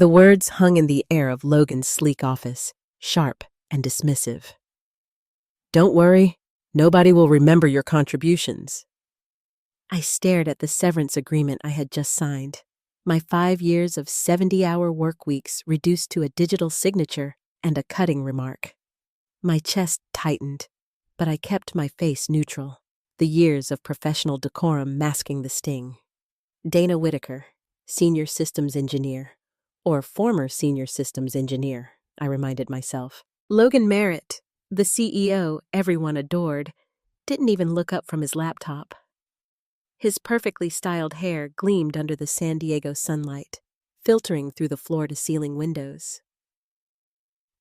The words hung in the air of Logan's sleek office, sharp and dismissive. "Don't worry, nobody will remember your contributions." I stared at the severance agreement I had just signed. My 5 years of 70-hour work weeks reduced to a digital signature and a cutting remark. My chest tightened, but I kept my face neutral, the years of professional decorum masking the sting. Dana Whitaker, Senior Systems Engineer, or former Senior Systems Engineer, I reminded myself. Logan Merritt, the CEO everyone adored, didn't even look up from his laptop. His perfectly styled hair gleamed under the San Diego sunlight, filtering through the floor-to-ceiling windows.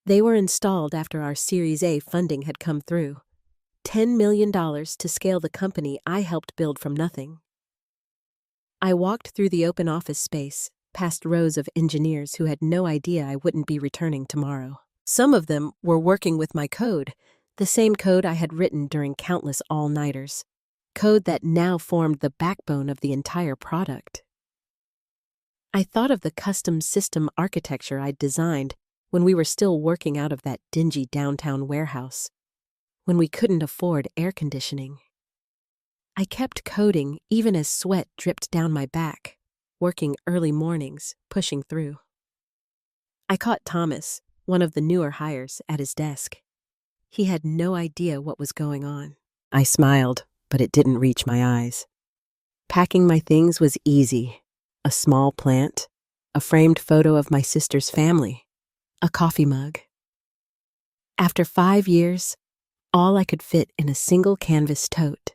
They were installed after our Series A funding had come through, $10 million to scale the company I helped build from nothing. I walked through the open office space, past rows of engineers who had no idea I wouldn't be returning tomorrow. Some of them were working with my code, the same code I had written during countless all-nighters, code that now formed the backbone of the entire product. I thought of the custom system architecture I'd designed when we were still working out of that dingy downtown warehouse, when we couldn't afford air conditioning. I kept coding even as sweat dripped down my back, working early mornings, pushing through. I caught Thomas, one of the newer hires, at his desk. He had no idea what was going on. I smiled, but it didn't reach my eyes. Packing my things was easy. A small plant, a framed photo of my sister's family, a coffee mug. After 5 years, all I could fit in a single canvas tote.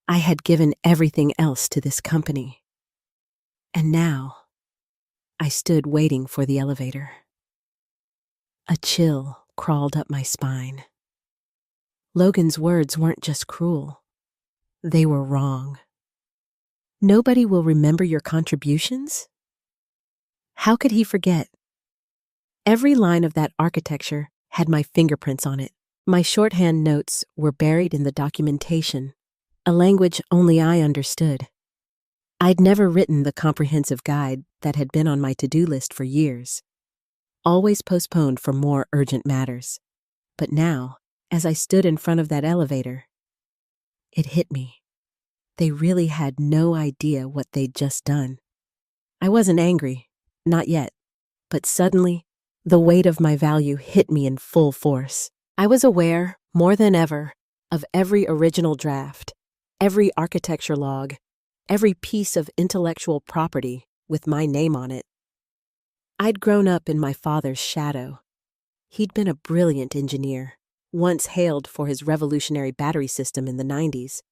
I had given everything else to this company. And now, I stood waiting for the elevator. A chill crawled up my spine. Logan's words weren't just cruel. They were wrong. Nobody will remember your contributions? How could he forget? Every line of that architecture had my fingerprints on it. My shorthand notes were buried in the documentation, a language only I understood. I'd never written the comprehensive guide that had been on my to-do list for years, always postponed for more urgent matters. But now, as I stood in front of that elevator, it hit me. They really had no idea what they'd just done. I wasn't angry, not yet, but suddenly, the weight of my value hit me in full force. I was aware, more than ever, of every original draft, every architecture log, every piece of intellectual property with my name on it. I'd grown up in my father's shadow. He'd been a brilliant engineer, once hailed for his revolutionary battery system in the 90s.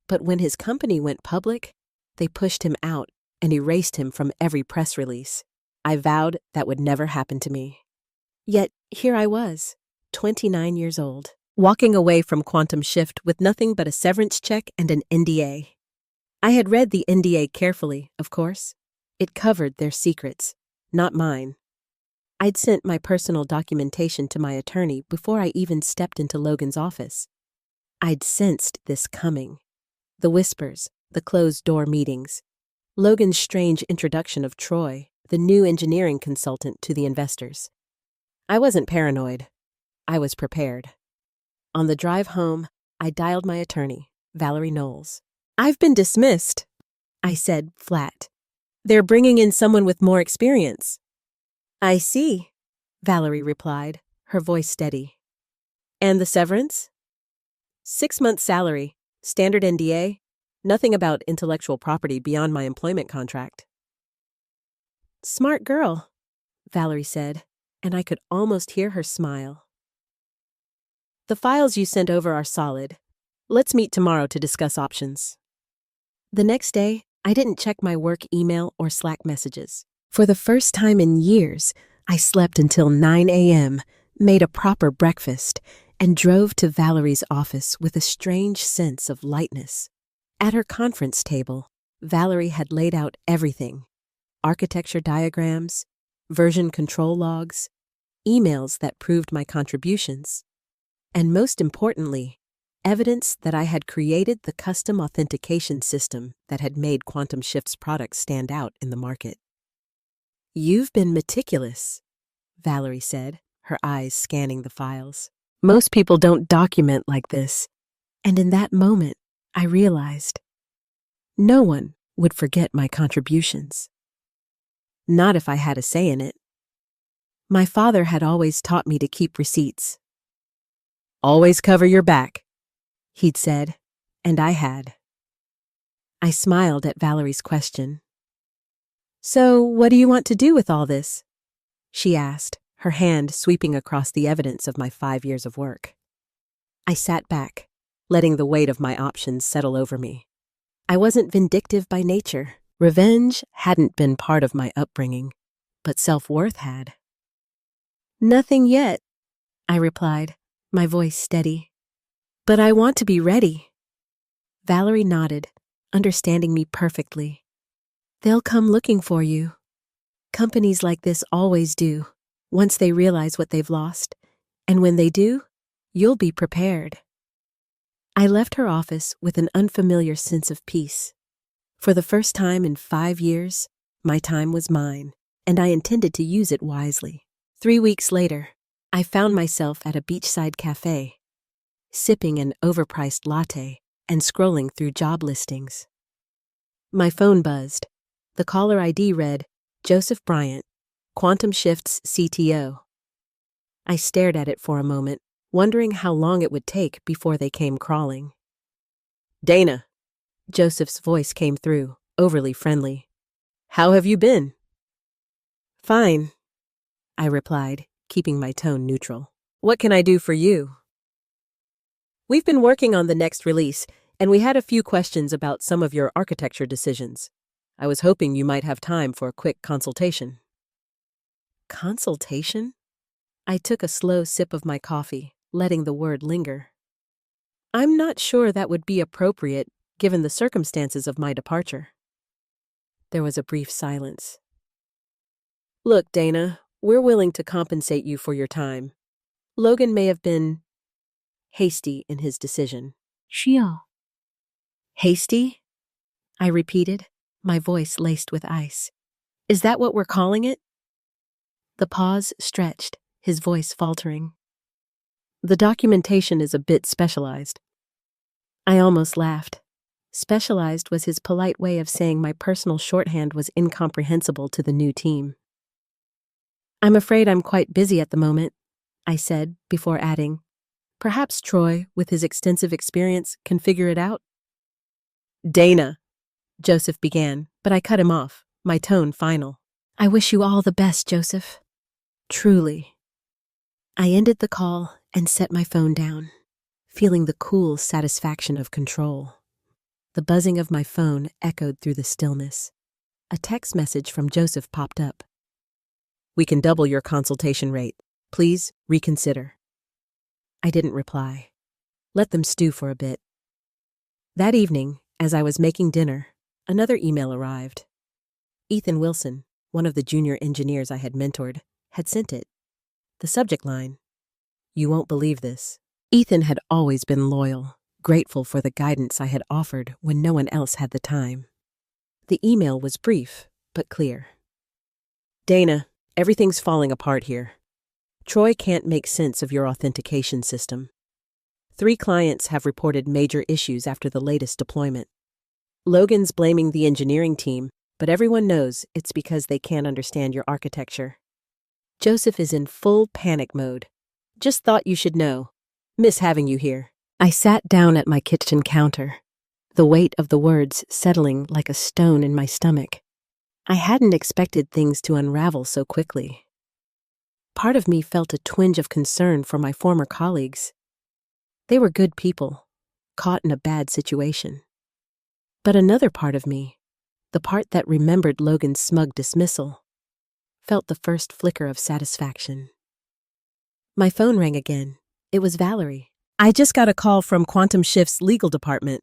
But when his company went public, they pushed him out and erased him from every press release. I vowed that would never happen to me. Yet here I was, 29 years old, walking away from Quantum Shift with nothing but a severance check and an NDA. I had read the NDA carefully, of course. It covered their secrets, not mine. I'd sent my personal documentation to my attorney before I even stepped into Logan's office. I'd sensed this coming. The whispers, the closed-door meetings, Logan's strange introduction of Troy, the new engineering consultant, to the investors. I wasn't paranoid. I was prepared. On the drive home, I dialed my attorney, Valerie Knowles. "I've been dismissed," I said flat. "They're bringing in someone with more experience." "I see," Valerie replied, her voice steady. "And the severance?" 6 months salary, standard NDA, nothing about intellectual property beyond my employment contract. "Smart girl," Valerie said, and I could almost hear her smile. "The files you sent over are solid. Let's meet tomorrow to discuss options." The next day, I didn't check my work email or Slack messages. For the first time in years, I slept until 9 a.m., made a proper breakfast, and drove to Valerie's office with a strange sense of lightness. At her conference table, Valerie had laid out everything: architecture diagrams, version control logs, emails that proved my contributions, and most importantly, evidence that I had created the custom authentication system that had made Quantum Shift's products stand out in the market. You've been meticulous, Valerie said, her eyes scanning the files. Most people don't document like this. And in that moment, I realized no one would forget my contributions. Not if I had a say in it. My father had always taught me to keep receipts. Always cover your back, he'd said, and I had. I smiled at Valerie's question. So, what do you want to do with all this? She asked, her hand sweeping across the evidence of my 5 years of work. I sat back, letting the weight of my options settle over me. I wasn't vindictive by nature. Revenge hadn't been part of my upbringing, but self-worth had. Nothing yet, I replied, my voice steady. But I want to be ready. Valerie nodded, understanding me perfectly. They'll come looking for you. Companies like this always do, once they realize what they've lost. And when they do, you'll be prepared. I left her office with an unfamiliar sense of peace. For the first time in 5 years, my time was mine, and I intended to use it wisely. 3 weeks later, I found myself at a beachside cafe, sipping an overpriced latte and scrolling through job listings. My phone buzzed. The caller ID read, Joseph Bryant, Quantum Shift's CTO. I stared at it for a moment, wondering how long it would take before they came crawling. Dana, Joseph's voice came through, overly friendly. How have you been? Fine, I replied, keeping my tone neutral. What can I do for you? We've been working on the next release, and we had a few questions about some of your architecture decisions. I was hoping you might have time for a quick consultation. Consultation? I took a slow sip of my coffee, letting the word linger. I'm not sure that would be appropriate, given the circumstances of my departure. There was a brief silence. Look, Dana, we're willing to compensate you for your time. Logan may have been hasty in his decision. Hasty? I repeated, my voice laced with ice. Is that what we're calling it? The pause stretched, his voice faltering. The documentation is a bit specialized. I almost laughed. Specialized was his polite way of saying my personal shorthand was incomprehensible to the new team. I'm afraid I'm quite busy at the moment, I said, before adding, perhaps Troy, with his extensive experience, can figure it out? Dana, Joseph began, but I cut him off, my tone final. I wish you all the best, Joseph. Truly. I ended the call and set my phone down, feeling the cool satisfaction of control. The buzzing of my phone echoed through the stillness. A text message from Joseph popped up. We can double your consultation rate. Please reconsider. I didn't reply. Let them stew for a bit. That evening, as I was making dinner, another email arrived. Ethan Wilson, one of the junior engineers I had mentored, had sent it. The subject line, "You won't believe this." Ethan had always been loyal, grateful for the guidance I had offered when no one else had the time. The email was brief, but clear. Dana, everything's falling apart here. Troy can't make sense of your authentication system. 3 clients have reported major issues after the latest deployment. Logan's blaming the engineering team, but everyone knows it's because they can't understand your architecture. Joseph is in full panic mode. Just thought you should know. Miss having you here. I sat down at my kitchen counter, the weight of the words settling like a stone in my stomach. I hadn't expected things to unravel so quickly. Part of me felt a twinge of concern for my former colleagues. They were good people, caught in a bad situation. But another part of me, the part that remembered Logan's smug dismissal, felt the first flicker of satisfaction. My phone rang again. It was Valerie. I just got a call from Quantum Shift's legal department,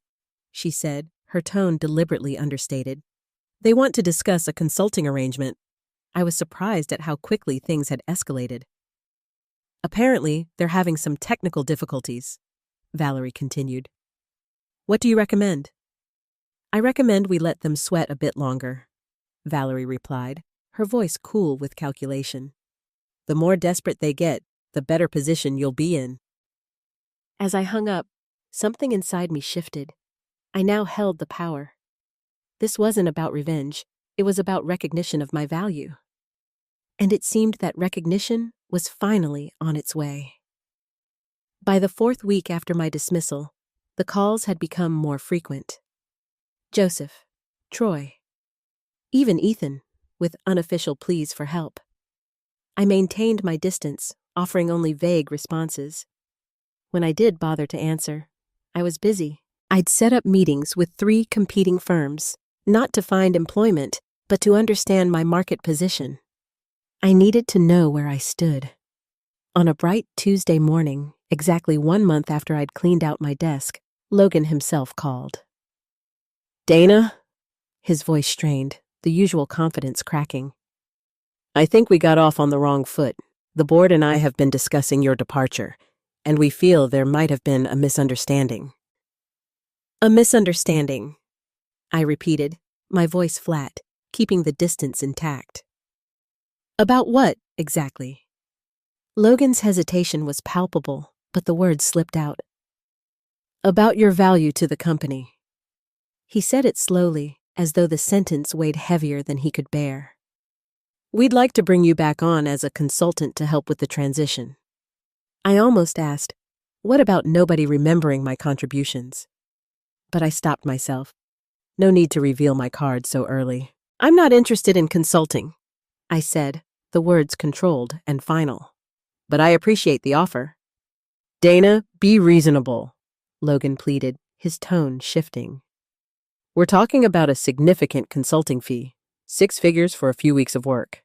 she said, her tone deliberately understated. They want to discuss a consulting arrangement. I was surprised at how quickly things had escalated. Apparently, they're having some technical difficulties, Valerie continued. What do you recommend? I recommend we let them sweat a bit longer, Valerie replied, her voice cool with calculation. The more desperate they get, the better position you'll be in. As I hung up, something inside me shifted. I now held the power. This wasn't about revenge, it was about recognition of my value. And it seemed that recognition was finally on its way. By the 4th week after my dismissal, the calls had become more frequent. Joseph, Troy, even Ethan, with unofficial pleas for help. I maintained my distance, offering only vague responses. When I did bother to answer, I was busy. I'd set up meetings with 3 competing firms, not to find employment, but to understand my market position. I needed to know where I stood. On a bright Tuesday morning, exactly 1 month after I'd cleaned out my desk, Logan himself called. "Dana?" His voice strained, the usual confidence cracking. "I think we got off on the wrong foot. The board and I have been discussing your departure, and we feel there might have been a misunderstanding." "A misunderstanding," I repeated, my voice flat, keeping the distance intact. "About what, exactly?" Logan's hesitation was palpable, but the words slipped out. "About your value to the company." He said it slowly, as though the sentence weighed heavier than he could bear. "We'd like to bring you back on as a consultant to help with the transition." I almost asked, "What about nobody remembering my contributions?" But I stopped myself. No need to reveal my cards so early. "I'm not interested in consulting," I said, the words controlled and final. "But I appreciate the offer." "Dana, be reasonable," Logan pleaded, his tone shifting. "We're talking about a significant consulting fee, 6 figures for a few weeks of work."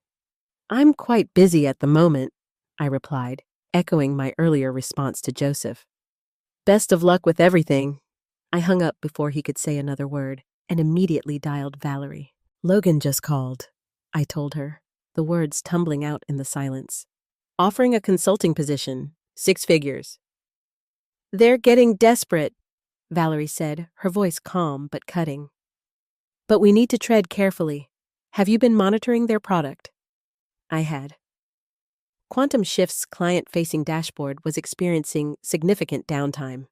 "I'm quite busy at the moment," I replied, echoing my earlier response to Joseph. "Best of luck with everything." I hung up before he could say another word and immediately dialed Valerie. "Logan just called," I told her, the words tumbling out in the silence. "Offering a consulting position, 6 figures." "They're getting desperate," Valerie said, her voice calm but cutting. "But we need to tread carefully. Have you been monitoring their product?" I had. Quantum Shift's client-facing dashboard was experiencing significant downtime.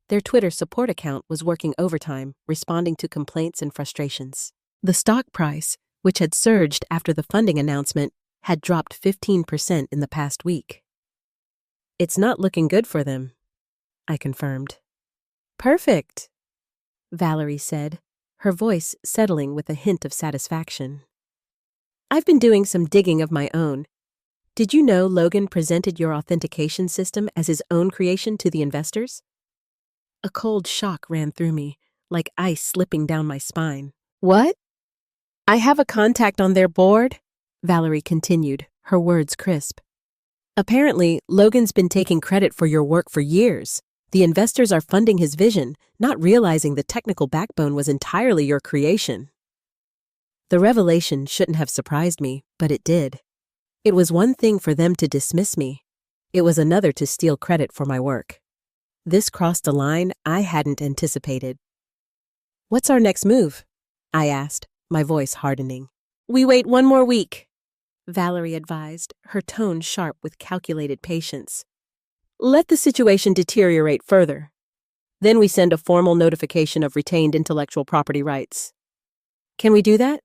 Their Twitter support account was working overtime, responding to complaints and frustrations. The stock price, which had surged after the funding announcement, had dropped 15% in the past week. "It's not looking good for them," I confirmed. "Perfect," Valerie said, her voice settling with a hint of satisfaction. "I've been doing some digging of my own. Did you know Logan presented your authentication system as his own creation to the investors?" A cold shock ran through me, like ice slipping down my spine. "What?" "I have a contact on their board," Valerie continued, her words crisp. "Apparently, Logan's been taking credit for your work for years. The investors are funding his vision, not realizing the technical backbone was entirely your creation." The revelation shouldn't have surprised me, but it did. It was one thing for them to dismiss me. It was another to steal credit for my work. This crossed a line I hadn't anticipated. "What's our next move?" I asked, my voice hardening. "We wait 1 more week," Valerie advised, her tone sharp with calculated patience. "Let the situation deteriorate further. Then we send a formal notification of retained intellectual property rights." "Can we do that?"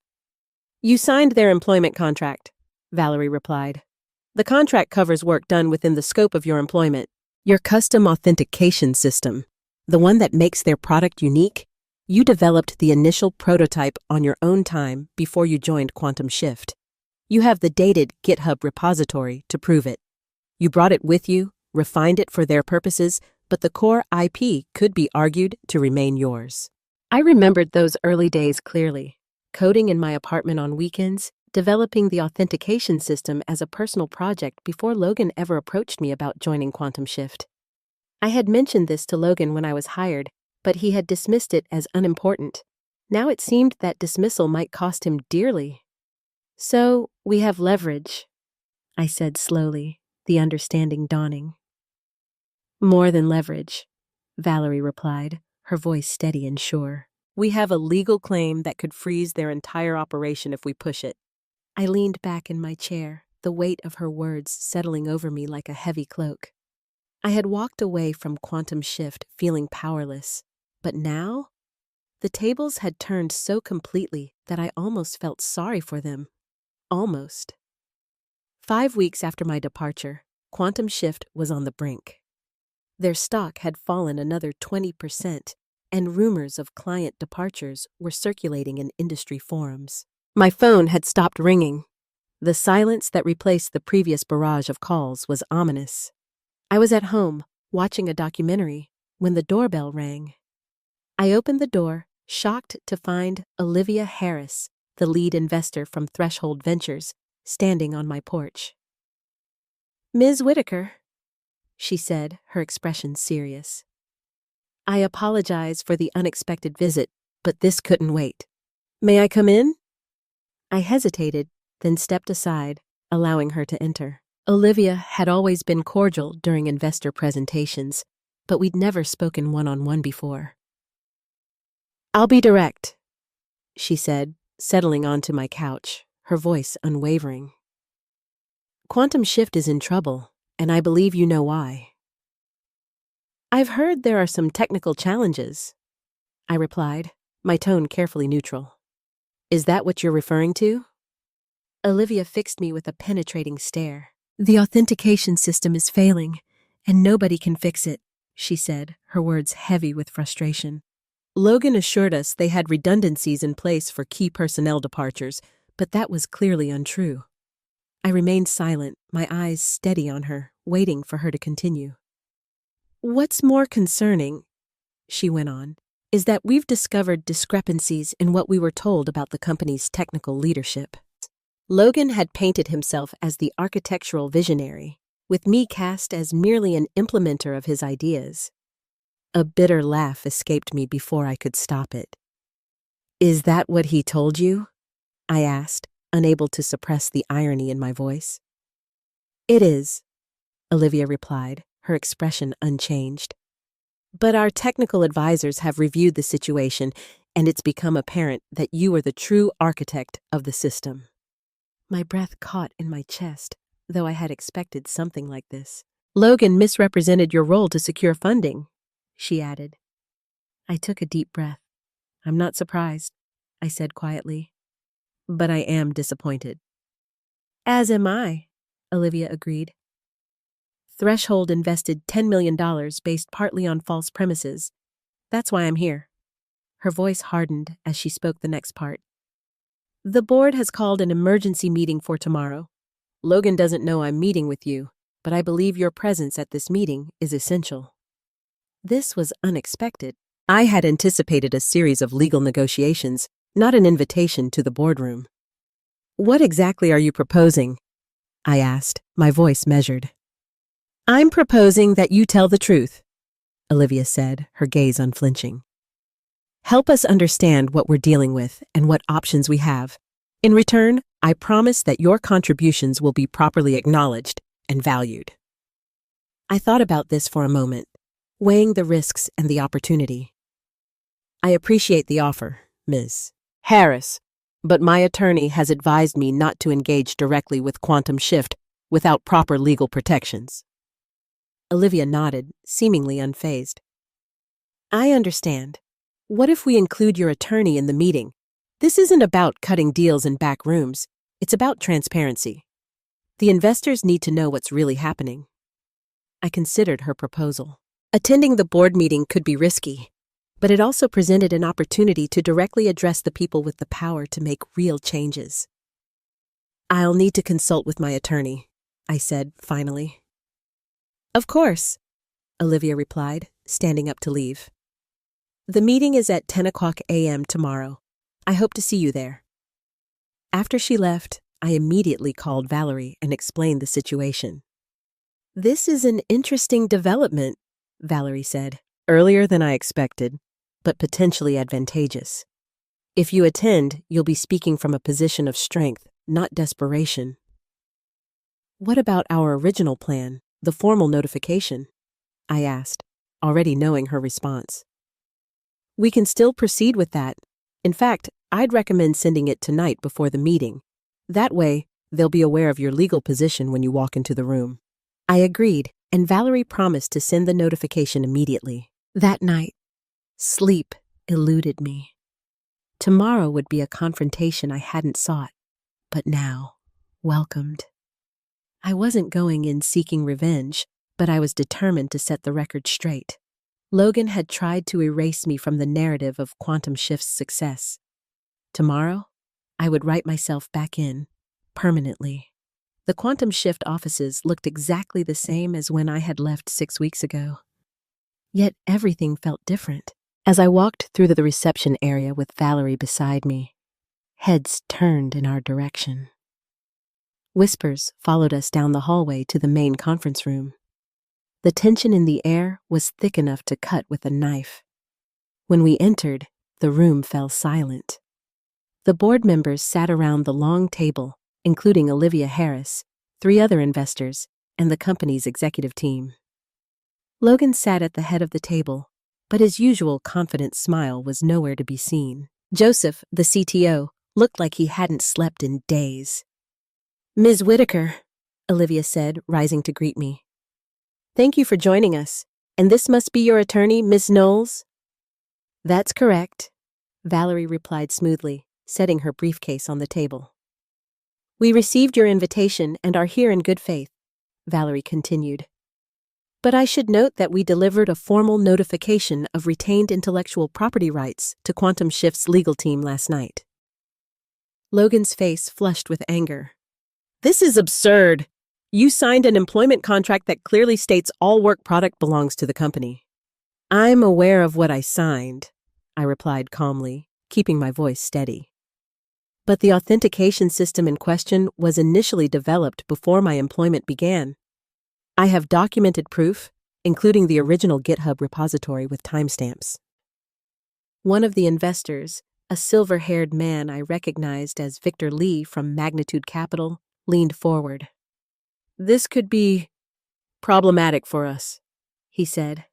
"You signed their employment contract," Valerie replied. "The contract covers work done within the scope of your employment. Your custom authentication system, the one that makes their product unique, you developed the initial prototype on your own time before you joined Quantum Shift. You have the dated GitHub repository to prove it. You brought it with you, refined it for their purposes, but the core IP could be argued to remain yours." I remembered those early days clearly, coding in my apartment on weekends, developing the authentication system as a personal project before Logan ever approached me about joining Quantum Shift. I had mentioned this to Logan when I was hired, but he had dismissed it as unimportant. Now it seemed that dismissal might cost him dearly. "So, we have leverage," I said slowly, the understanding dawning. "More than leverage," Valerie replied, her voice steady and sure. "We have a legal claim that could freeze their entire operation if we push it. I leaned back in my chair, the weight of her words settling over me like a heavy cloak. I had walked away from Quantum Shift feeling powerless, but now, the tables had turned so completely that I almost felt sorry for them. Almost. 5 weeks after my departure, Quantum Shift was on the brink. Their stock had fallen another 20%, and rumors of client departures were circulating in industry forums. My phone had stopped ringing. The silence that replaced the previous barrage of calls was ominous. I was at home, watching a documentary, when the doorbell rang. I opened the door, shocked to find Olivia Harris, the lead investor from Threshold Ventures, standing on my porch. "Ms. Whitaker," she said, her expression serious. "I apologize for the unexpected visit, but this couldn't wait. May I come in?" I hesitated, then stepped aside, allowing her to enter. Olivia had always been cordial during investor presentations, but we'd never spoken one-on-one before. "I'll be direct," she said, settling onto my couch, her voice unwavering. "Quantum Shift is in trouble, and I believe you know why." "I've heard there are some technical challenges," I replied, my tone carefully neutral. "Is that what you're referring to?" Olivia fixed me with a penetrating stare. "The authentication system is failing, and nobody can fix it," she said, her words heavy with frustration. "Logan assured us they had redundancies in place for key personnel departures, but that was clearly untrue." I remained silent, my eyes steady on her, waiting for her to continue. "What's more concerning," she went on, "is that we've discovered discrepancies in what we were told about the company's technical leadership. Logan had painted himself as the architectural visionary, with me cast as merely an implementer of his ideas. A bitter laugh escaped me before I could stop it. "Is that what he told you?" I asked, unable to suppress the irony in my voice. "It is," Olivia replied, her expression unchanged. "But our technical advisors have reviewed the situation, and it's become apparent that you are the true architect of the system." My breath caught in my chest, though I had expected something like this. "Logan misrepresented your role to secure funding," she added. I took a deep breath. "I'm not surprised," I said quietly. "But I am disappointed." "As am I," Olivia agreed. "Threshold invested $10 million based partly on false premises. That's why I'm here." Her voice hardened as she spoke the next part. "The board has called an emergency meeting for tomorrow. Logan doesn't know I'm meeting with you, but I believe your presence at this meeting is essential." This was unexpected. I had anticipated a series of legal negotiations, not an invitation to the boardroom. "What exactly are you proposing?" I asked, my voice measured. "I'm proposing that you tell the truth," Olivia said, her gaze unflinching. "Help us understand what we're dealing with and what options we have. In return, I promise that your contributions will be properly acknowledged and valued." I thought about this for a moment, weighing the risks and the opportunity. "I appreciate the offer, Ms. Harris, but my attorney has advised me not to engage directly with Quantum Shift without proper legal protections." Olivia nodded, seemingly unfazed. "I understand. What if we include your attorney in the meeting? This isn't about cutting deals in back rooms. It's about transparency. The investors need to know what's really happening." I considered her proposal. Attending the board meeting could be risky, but it also presented an opportunity to directly address the people with the power to make real changes. "I'll need to consult with my attorney," I said, finally. "Of course," Olivia replied, standing up to leave. "The meeting is at 10 o'clock a.m. tomorrow. I hope to see you there." After she left, I immediately called Valerie and explained the situation. "This is an interesting development," Valerie said, "earlier than I expected, but potentially advantageous. If you attend, you'll be speaking from a position of strength, not desperation." "What about our original plan, the formal notification?" I asked, already knowing her response. "We can still proceed with that. In fact, I'd recommend sending it tonight before the meeting. That way, they'll be aware of your legal position when you walk into the room. I agreed, and Valerie promised to send the notification immediately. That night, sleep eluded me. Tomorrow would be a confrontation I hadn't sought, but now welcomed. I wasn't going in seeking revenge, but I was determined to set the record straight. Logan had tried to erase me from the narrative of Quantum Shift's success. Tomorrow, I would write myself back in, permanently. The Quantum Shift offices looked exactly the same as when I had left 6 weeks ago. Yet everything felt different. As I walked through the reception area with Valerie beside me, heads turned in our direction. Whispers followed us down the hallway to the main conference room. The tension in the air was thick enough to cut with a knife. When we entered, the room fell silent. The board members sat around the long table, including Olivia Harris, 3 other investors, and the company's executive team. Logan sat at the head of the table, but his usual confident smile was nowhere to be seen. Joseph, the CTO, looked like he hadn't slept in days. "Ms. Whitaker," Olivia said, rising to greet me. "Thank you for joining us. And this must be your attorney, Ms. Knowles?" "That's correct," Valerie replied smoothly, setting her briefcase on the table. "We received your invitation and are here in good faith," Valerie continued. "But I should note that we delivered a formal notification of retained intellectual property rights to Quantum Shift's legal team last night." Logan's face flushed with anger. "This is absurd. You signed an employment contract that clearly states all work product belongs to the company." "I'm aware of what I signed," I replied calmly, keeping my voice steady. "But the authentication system in question was initially developed before my employment began. I have documented proof, including the original GitHub repository with timestamps." One of the investors, a silver-haired man I recognized as Victor Lee from Magnitude Capital, leaned forward. "This could be problematic for us," he said,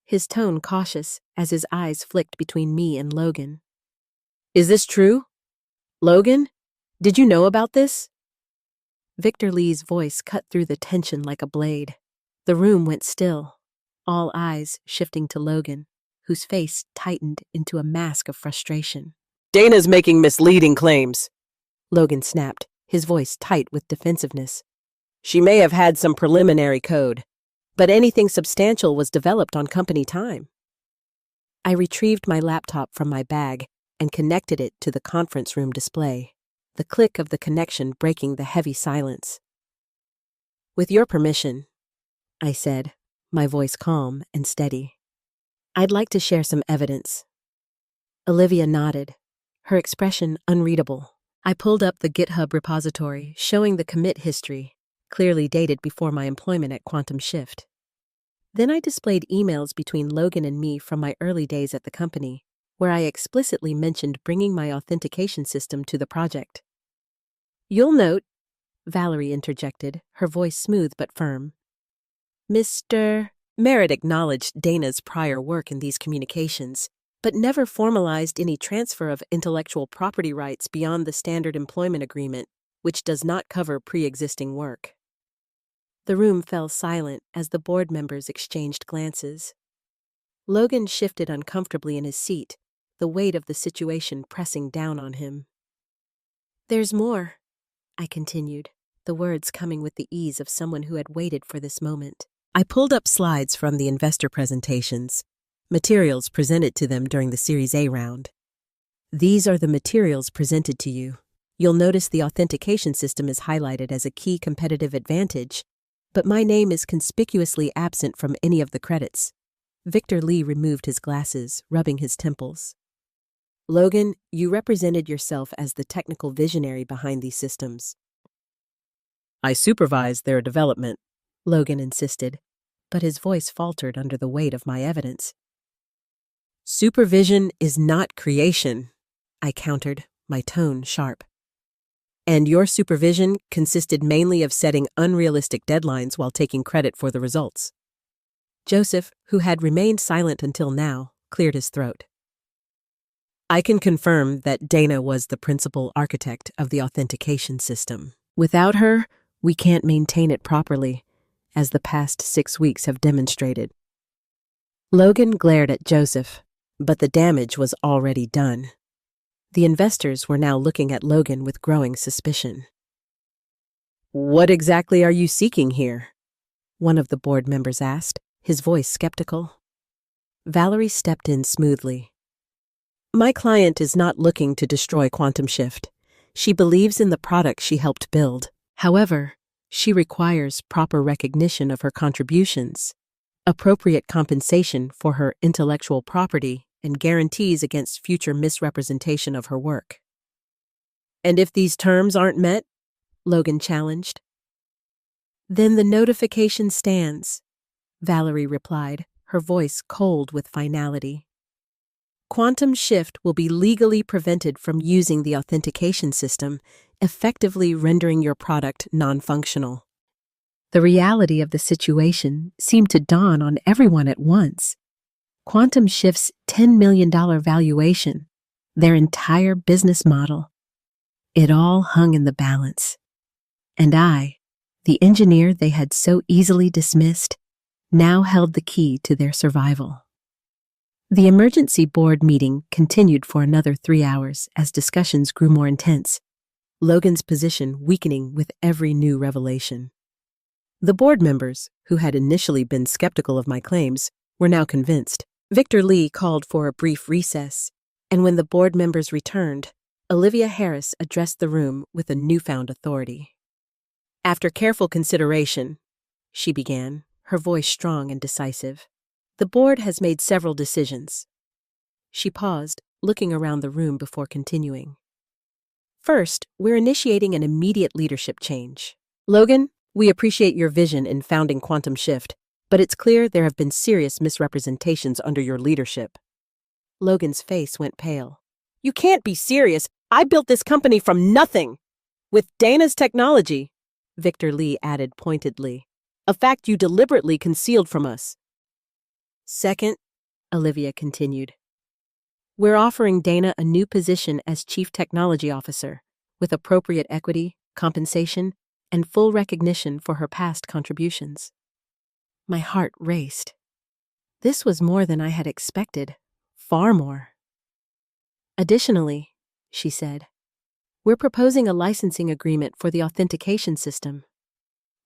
his tone cautious as his eyes flicked between me and Logan. "Is this true? Logan, did you know about this?" Victor Lee's voice cut through the tension like a blade. The room went still, all eyes shifting to Logan, whose face tightened into a mask of frustration. "Dana's making misleading claims," Logan snapped, his voice tight with defensiveness. "She may have had some preliminary code, but anything substantial was developed on company time." I retrieved my laptop from my bag and connected it to the conference room display, the click of the connection breaking the heavy silence. "With your permission," I said, my voice calm and steady, "I'd like to share some evidence." Olivia nodded, her expression unreadable. I pulled up the GitHub repository showing the commit history, clearly dated before my employment at Quantum Shift. Then I displayed emails between Logan and me from my early days at the company, where I explicitly mentioned bringing my authentication system to the project. "You'll note," Valerie interjected, her voice smooth but firm. "Mr. Merritt acknowledged Dana's prior work in these communications, but never formalized any transfer of intellectual property rights beyond the standard employment agreement, which does not cover pre-existing work." The room fell silent as the board members exchanged glances. Logan shifted uncomfortably in his seat, the weight of the situation pressing down on him. "There's more," I continued, the words coming with the ease of someone who had waited for this moment. I pulled up slides from the investor presentations, materials presented to them during the Series A round. "These are the materials presented to you. You'll notice the authentication system is highlighted as a key competitive advantage, but my name is conspicuously absent from any of the credits." Victor Lee removed his glasses, rubbing his temples. "Logan, you represented yourself as the technical visionary behind these systems." "I supervised their development," Logan insisted, but his voice faltered under the weight of my evidence. "Supervision is not creation," I countered, my tone sharp. "And your supervision consisted mainly of setting unrealistic deadlines while taking credit for the results." Joseph, who had remained silent until now, cleared his throat. I can confirm that Dana was the principal architect of the authentication system. Without her, we can't maintain it properly, as the past 6 weeks have demonstrated. Logan glared at Joseph, but the damage was already done. The investors were now looking at Logan with growing suspicion. "What exactly are you seeking here?" one of the board members asked, his voice skeptical. Valerie stepped in smoothly. "My client is not looking to destroy Quantum Shift. She believes in the product she helped build. However, she requires proper recognition of her contributions, appropriate compensation for her intellectual property, and guarantees against future misrepresentation of her work." "And if these terms aren't met?" Logan challenged. "Then the notification stands," Valerie replied, her voice cold with finality. "Quantum Shift will be legally prevented from using the authentication system, effectively rendering your product non-functional." The reality of the situation seemed to dawn on everyone at once. Quantum Shift's $10 million valuation, their entire business model, it all hung in the balance. And I, the engineer they had so easily dismissed, now held the key to their survival. The emergency board meeting continued for another 3 hours as discussions grew more intense, Logan's position weakening with every new revelation. The board members, who had initially been skeptical of my claims, were now convinced. Victor Lee called for a brief recess, and when the board members returned, Olivia Harris addressed the room with a newfound authority. "After careful consideration," she began, her voice strong and decisive, "the board has made several decisions." She paused, looking around the room before continuing. "First, we're initiating an immediate leadership change. Logan, we appreciate your vision in founding Quantum Shift, but it's clear there have been serious misrepresentations under your leadership." Logan's face went pale. "You can't be serious. I built this company from nothing. With Dana's technology," Victor Lee added pointedly, "a fact you deliberately concealed from us." "Second," Olivia continued, "we're offering Dana a new position as Chief Technology Officer, with appropriate equity, compensation, and full recognition for her past contributions." My heart raced. This was more than I had expected, far more. "Additionally," she said, "we're proposing a licensing agreement for the authentication system,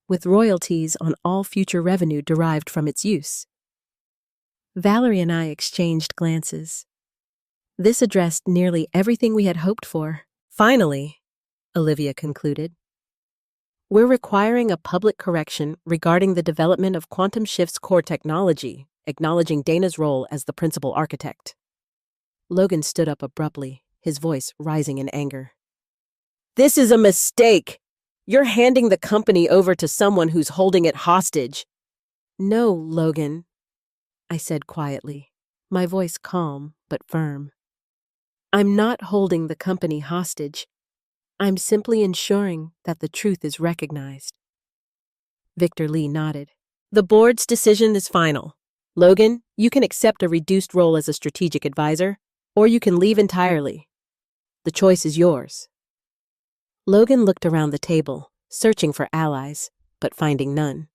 with royalties on all future revenue derived from its use." Valerie and I exchanged glances. This addressed nearly everything we had hoped for. "Finally," Olivia concluded, "we're requiring a public correction regarding the development of Quantum Shift's core technology, acknowledging Dana's role as the principal architect." Logan stood up abruptly, his voice rising in anger. "This is a mistake! You're handing the company over to someone who's holding it hostage." "No, Logan," I said quietly, my voice calm but firm. "I'm not holding the company hostage. I'm simply ensuring that the truth is recognized." Victor Lee nodded. "The board's decision is final. Logan, you can accept a reduced role as a strategic advisor, or you can leave entirely. The choice is yours." Logan looked around the table, searching for allies, but finding none.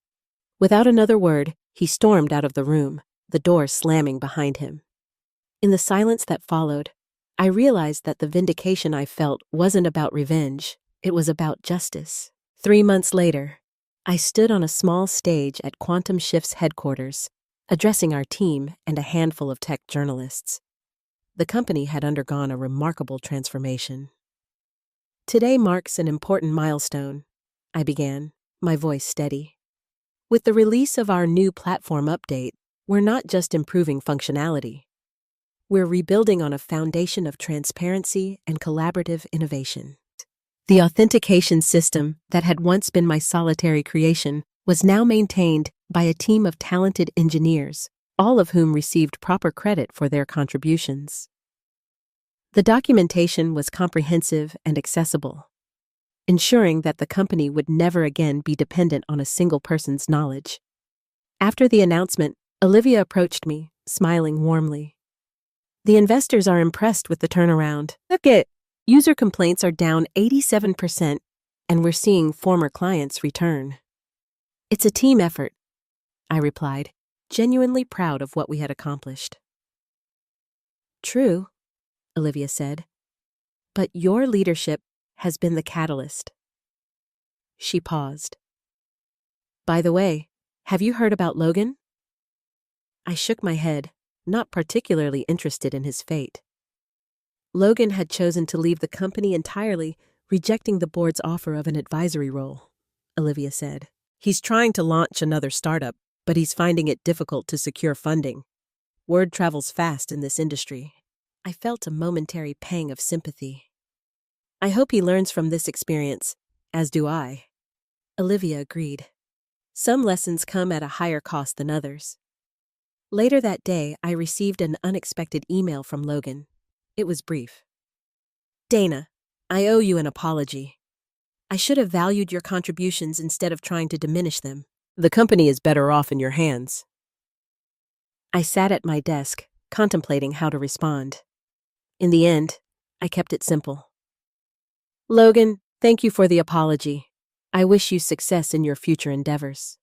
Without another word, he stormed out of the room, the door slamming behind him. In the silence that followed, I realized that the vindication I felt wasn't about revenge, it was about justice. 3 months later, I stood on a small stage at Quantum Shift's headquarters, addressing our team and a handful of tech journalists. The company had undergone a remarkable transformation. "Today marks an important milestone," I began, my voice steady. "With the release of our new platform update, we're not just improving functionality. We're rebuilding on a foundation of transparency and collaborative innovation. The authentication system that had once been my solitary creation was now maintained by a team of talented engineers, all of whom received proper credit for their contributions. The documentation was comprehensive and accessible, ensuring that the company would never again be dependent on a single person's knowledge. After the announcement, Olivia approached me, smiling warmly. The investors are impressed with the turnaround. Look at user complaints are down 87%, and we're seeing former clients return. It's a team effort, I replied, genuinely proud of what we had accomplished. True, Olivia said, but your leadership has been the catalyst. She paused. By the way, have you heard about Logan? I shook my head, not particularly interested in his fate. Logan had chosen to leave the company entirely, rejecting the board's offer of an advisory role, Olivia said. He's trying to launch another startup, but he's finding it difficult to secure funding. Word travels fast in this industry. I felt a momentary pang of sympathy. I hope he learns from this experience, as do I. Olivia agreed. Some lessons come at a higher cost than others. Later that day, I received an unexpected email from Logan. It was brief. Dana, I owe you an apology. I should have valued your contributions instead of trying to diminish them. The company is better off in your hands. I sat at my desk, contemplating how to respond. In the end, I kept it simple. Logan, thank you for the apology. I wish you success in your future endeavors.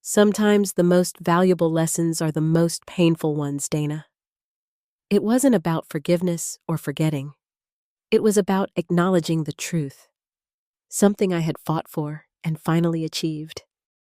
Sometimes the most valuable lessons are the most painful ones, Dana. It wasn't about forgiveness or forgetting. It was about acknowledging the truth, something I had fought for and finally achieved.